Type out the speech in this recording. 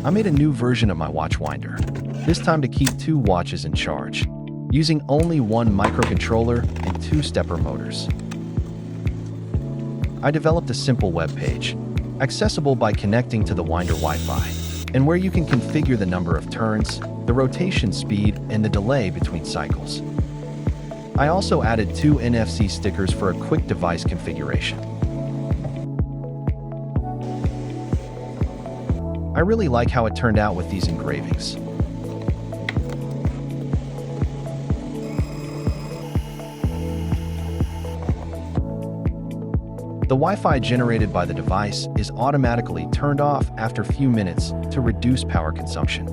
I made a new version of my watch winder, this time to keep two watches in charge, using only one microcontroller and two stepper motors. I developed a simple web page, accessible by connecting to the winder Wi-Fi, and where you can configure the number of turns, the rotation speed, and the delay between cycles. I also added two NFC stickers for a quick device configuration. I really like how it turned out with these engravings. The Wi-Fi generated by the device is automatically turned off after a few minutes to reduce power consumption.